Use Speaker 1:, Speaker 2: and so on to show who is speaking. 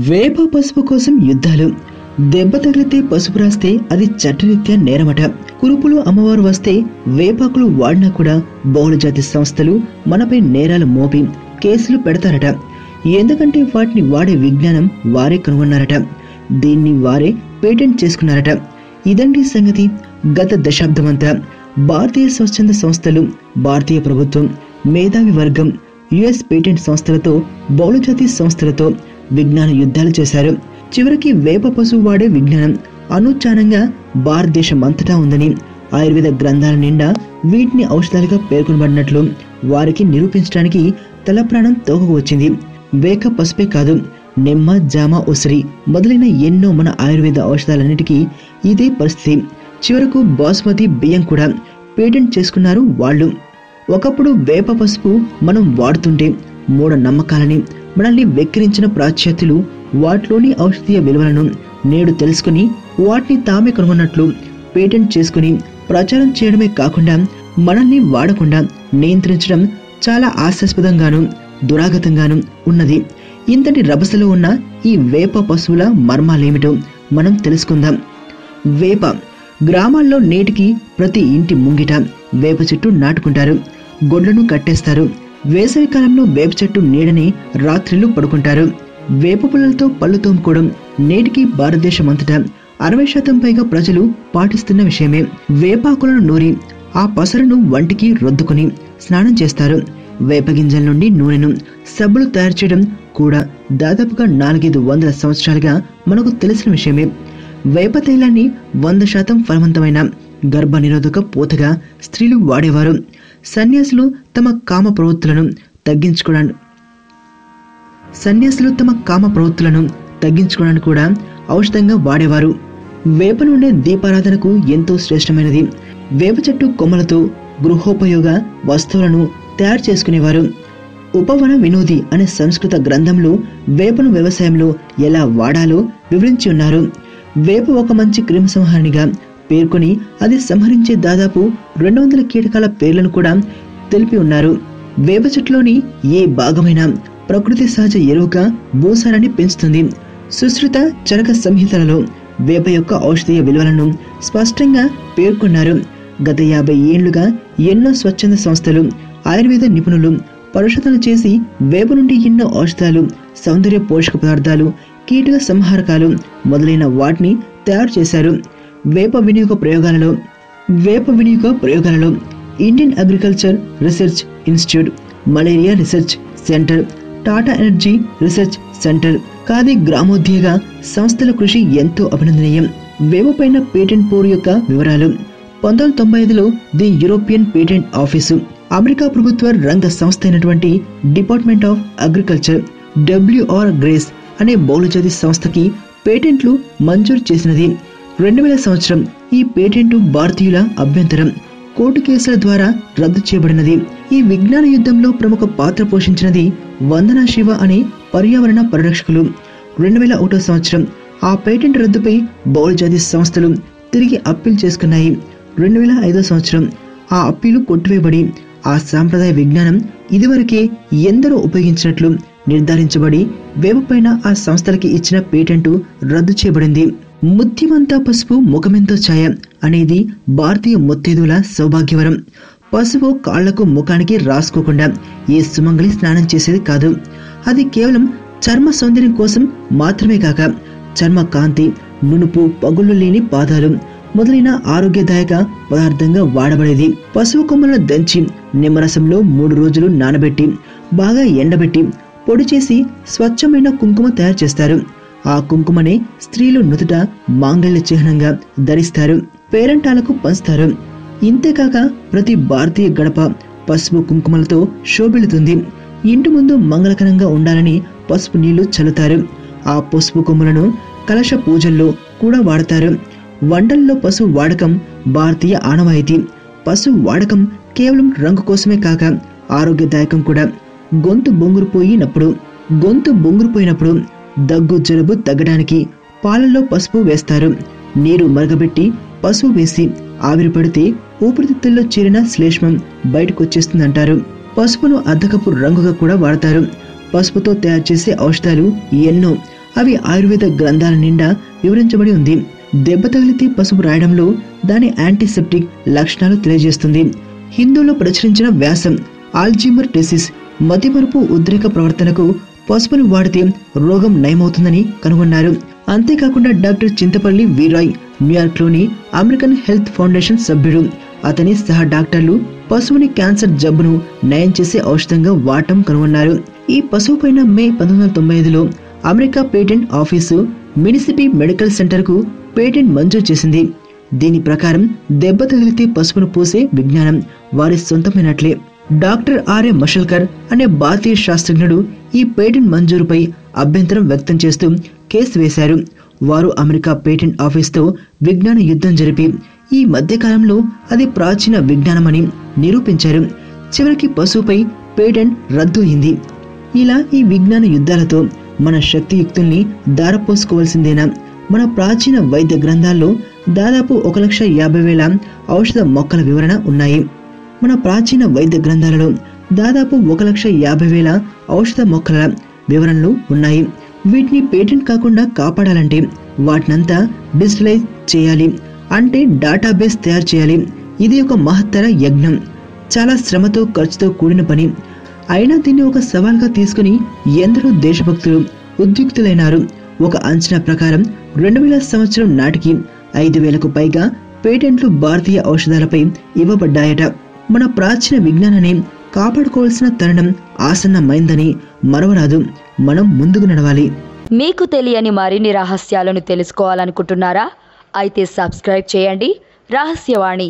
Speaker 1: వేప పసుపు కోసం యుద్ధాలు. దెబ్బ తగిలితే పసుపు రాస్తే అది చట్టరీత్యా నేరమట. కురుపులు అమ్మవారు వస్తే వేపాకులు వాడినా కూడా బహుళజాతి సంస్థలు మనపై నేరాలు మోపి కేసులు పెడతారట. ఎందుకంటే వాటిని వాడే విజ్ఞానం వారే కనుగొన్నారట. దీన్ని వారే పేటెంట్ చేసుకున్నారట. ఇదండి సంగతి. గత దశాబ్దమంతా భారతీయ స్వచ్ఛంద సంస్థలు, భారతీయ ప్రభుత్వం, మేధావి వర్గం, యుఎస్ పేటెంట్ సంస్థలతో, బహుళజాతి సంస్థలతో విజ్ఞాన యుద్ధాలు చేశారు. చివరికి వేప పసుపు వాడే విజ్ఞానం అనుచానంగా భారతదేశం అంతటా ఉందని, ఆయుర్వేద గ్రంథాల నిండా వీటిని ఔషధాలుగా పేర్కొనబడినట్లు వారికి నిరూపించడానికి తల ప్రాణం తోకకు వచ్చింది. వేక పసుపే కాదు, నిమ్మ, జామ, ఉసిరి మొదలైన ఎన్నో మన ఆయుర్వేద ఔషధాలన్నిటికీ ఇదే పరిస్థితి. చివరకు బాస్మతి బియ్యం కూడా పేటెంట్ చేసుకున్నారు వాళ్ళు. ఒకప్పుడు వేప పసుపు మనం వాడుతుంటే మూఢ నమ్మకాలని, మనల్ని వెక్కిరించిన ప్రాచ్యాతులు వాటిలోని ఔషధీయ విలువలను నేడు తెలుసుకుని వాటిని తామే కనుగొన్నట్లు పేటెంట్ చేసుకుని ప్రచారం చేయడమే కాకుండా మనల్ని వాడకుండా నియంత్రించడం చాలా హాస్యాస్పదంగాను దురాగతంగాను ఉన్నది. ఇంతటి రభసలో ఉన్న ఈ వేప పశువుల మర్మాలేమిటో మనం తెలుసుకుందాం. వేప గ్రామాల్లో నేటికి ప్రతి ఇంటి ముంగిట వేప చెట్టు నాటుకుంటారు, గొడ్లను కట్టేస్తారు. వేసవి కాలంలో వేప చెట్టు నీడని రాత్రిళ్ళు పడుకుంటారు. వేప పుల్లలతో పళ్ళు తోముకోవడం నేటికి భారతదేశం అంతటా 60% పైగా ప్రజలు పాటిస్తున్న విషయమే. వేపాకులను నూరి ఆ పసరును వంటికి రుద్దుకుని స్నానం చేస్తారు. వేప గింజల నుండి నూనెను, సబ్బులు తయారు చేయడం కూడా దాదాపుగా 400-500 సంవత్సరాలుగా మనకు తెలిసిన విషయమే. వేప తైలాన్ని 100% ఫలవంతమైన గర్భ నిరోధక పూతగా స్త్రీలు వాడేవారు. సన్యాసులు తమ కామ ప్రవృత్తులను తగ్గించుకోవడానికి కూడా ఔషధంగా వాడేవారు. వేప నుండే దీపారాధనకు ఎంతో శ్రేష్టమైనది. వేప చెట్టు కొమ్మలతో గృహోపయోగ వస్తువులను తయారు చేసుకునేవారు. ఉపవన వినోది అనే సంస్కృత గ్రంథంలో వేపను వ్యవసాయంలో ఎలా వాడాలో వివరించి ఉన్నారు. వేప ఒక మంచి క్రిమిసంహారిణిగా పేర్కొని అది సంహరించే దాదాపు 200 కీటకాల పేర్లను కూడా తెలిపి ఉన్నారు. వేప చెట్టులోని ఏ భాగమైనా ప్రకృతి సహజ ఎరువుగా భూసారాన్ని పెంచుతుంది. సుశ్రుత చరక సంహితలలో వేప యొక్క ఔషధీయ విలువలను స్పష్టంగా పేర్కొన్నారు. గత 50 ఏళ్లుగా ఎన్నో స్వచ్ఛంద సంస్థలు, ఆయుర్వేద నిపుణులు పరిశోధనలు చేసి వేప నుండి ఎన్నో ఔషధాలు, సౌందర్య పోషక పదార్థాలు, కీటక సంహారకాలు మొదలైన వాటిని తయారు చేశారు. వేప వినియోగ ప్రయోగాలలో Indian agriculture research institute, malaria research centre, Tata energy research centre, Khadi గ్రామోద్యోగ సంస్థల కృషి ఎంతో అభినందనీయం. వేప పైన పేటెంట్ పోరు యొక్క వివరాలు. 1995లో the European patent office, America ప్రభుత్వ రంగ సంస్థ అయినటువంటి department of agriculture WR Grace అనే బహుళజాతి సంస్థకి పేటెంట్లు మంజూరు చేసినది. 2000 సంవత్సరం ఈ పేటెంటు భారతీయుల అభ్యంతరం, కోర్టు కేసుల ద్వారా రద్దు చేయబడినది. ఈ విజ్ఞాన యుద్ధంలో ప్రముఖ పాత్ర పోషించినది వందనా శివ అనే పర్యావరణ పరిరక్షకులు. 2001 సంవత్సరం ఆ పేటెంట్ రద్దుపై బహుళజాతి సంస్థలు తిరిగి అప్పీల్ చేసుకున్నాయి. 2005 సంవత్సరం ఆ అప్పీలు కొట్టివేయబడి ఆ సాంప్రదాయ విజ్ఞానం ఇదివరకే ఎందరో ఉపయోగించినట్లు నిర్ధారించబడి వేప పైన ఆ సంస్థలకి ఇచ్చిన పేటెంటు రద్దు చేయబడింది. ముత్యమంతా పసుపు ముఖమెంతో ఛాయ అనేది భారతీయ ముత్తైదుల సౌభాగ్యవరం. పసుపు కాళ్లకు ముఖానికి రాసుకోకుండా ఏ సుమంగళి స్నానం చేసేది కాదు. అది కేవలం చర్మ సౌందర్యం కోసం మాత్రమే కాక చర్మ కాంతి, నునుపు, పగుళ్లు లేని పాదాలు మొదలైన ఆరోగ్యదాయక పదార్థంగా వాడబడేది. పసుపు కొమ్మలను దంచి నిమ్మరసంలో 3 రోజులు నానబెట్టి బాగా ఎండబెట్టి పొడి చేసి స్వచ్ఛమైన కుంకుమ తయారు చేస్తారు. ఆ కుంకుమనే స్త్రీలు నుదుట మాంగళ్య చిహ్నంగా ధరిస్తారు, పేరంటాలకు పంచుతారు. ఇంతేకాక ప్రతి భారతీయ గడప పసుపు కుంకుమలతో శోభిల్లుతుంది. ఇంటి ముందు మంగళకరంగా ఉండాలని పసుపు నీళ్లు చల్లుతారు. ఆ పసుపు కొమ్ములను కలశ పూజల్లో కూడా వాడతారు. వంటల్లో పసుపు వాడకం భారతీయ ఆనవాయితీ. పసుపు వాడకం కేవలం రంగు కోసమే కాక ఆరోగ్యదాయకం కూడా. గొంతు బొంగురుపోయినప్పుడు దగ్గు, జలుబు తగ్గడానికి పాలల్లో పసుపు వేస్తారు. నీరు మరగబెట్టి పసుపు వేసి ఆవిరి పడితే ఊపిరితిత్తుల్లో చేరిన శ్లేష్మం బయటకు వచ్చేస్తుందంటారు. పసుపును అద్దకపు రంగుగా కూడా వాడతారు. పసుపుతో తయారు చేసే ఔషధాలు ఎన్నో. అవి ఆయుర్వేద గ్రంథాల నిండా వివరించబడి ఉంది. దెబ్బ తగిలితే పసుపు రాయడంలో దాని యాంటీసెప్టిక్ లక్షణాలు తెలియజేస్తుంది. హిందూలో ప్రచురించిన వ్యాసం ఆల్జీమర్ డిసీజ్ మతిమరుపు ఉద్రేక ప్రవర్తనకు పసుపును వాడితే రోగం నయమవుతుందని కనుగొన్నారు. అంతేకాకుండా డాక్టర్ చింతపల్లి వీరాయ్ న్యూయార్క్లోని అమెరికన్ హెల్త్ ఫౌండేషన్ సభ్యుడు. అతని సహా డాక్టర్లు పశువుని క్యాన్సర్ జబ్బును నయం చేసే ఔషధంగా వాడటం కనుగొన్నారు. ఈ పశువు పైన మే 1995లో America patent office Mississippi medical centre కు పేటెంట్ మంజూరు చేసింది. దీని ప్రకారం దెబ్బ తగిలితే పసుపును పూసే విజ్ఞానం వారి సొంతమైనట్లే. డాక్టర్ ఆర్ఏ మషల్కర్ అనే భారతీయ శాస్త్రజ్ఞుడు ఈ పేటెంట్ మంజూరుపై అభ్యంతరం వ్యక్తం చేస్తూ కేసు వేశారు. వారు అమెరికా పేటెంట్ ఆఫీస్తో విజ్ఞాన యుద్ధం జరిపి ఈ మధ్యకాలంలో అది ప్రాచీన విజ్ఞానమని నిరూపించారు. చివరికి పశువుపై పేటెంట్ రద్దు అయింది. ఇలా ఈ విజ్ఞాన యుద్ధాలతో మన శక్తియుక్తుల్ని దారపోసుకోవాల్సిందేనా? మన ప్రాచీన వైద్య గ్రంథాల్లో దాదాపు 1,50,000 ఔషధ మొక్కల వివరణ ఉన్నాయి. మన ప్రాచీన వైద్య గ్రంథాలలో దాదాపు 1,50,000 ఔషధ మొక్కల వివరణలు ఉన్నాయి. వీటిని పేటెంట్ కాకుండా కాపాడాలంటే వాటినంతా డిజిటలైజ్ చేయాలి, అంటే డేటాబేస్ తయారు చేయాలి. ఇది ఒక మహత్తర యజ్ఞం, చాలా శ్రమతో ఖర్చుతో కూడిన పని. అయినా దీన్ని ఒక సవాల్గా తీసుకుని ఎందరో దేశభక్తులు ఉద్యుక్తులైనారు. ఒక అంచనా ప్రకారం 2000 సంవత్సరం నాటికి 5,000కు పైగా పేటెంట్లు భారతీయ ఔషధాలపై ఇవ్వబడ్డాయట. మన ప్రాచీన విజ్ఞానాన్ని కాపాడుకోవాల్సిన తరుణం ఆసన్నమైందని మరవరాదు. మనం ముందుకు నడవాలి.
Speaker 2: మీకు తెలియని మరిన్ని రహస్యాలను తెలుసుకోవాలనుకుంటున్నారా? అయితే సబ్స్క్రైబ్ చేయండి రహస్యవాణి.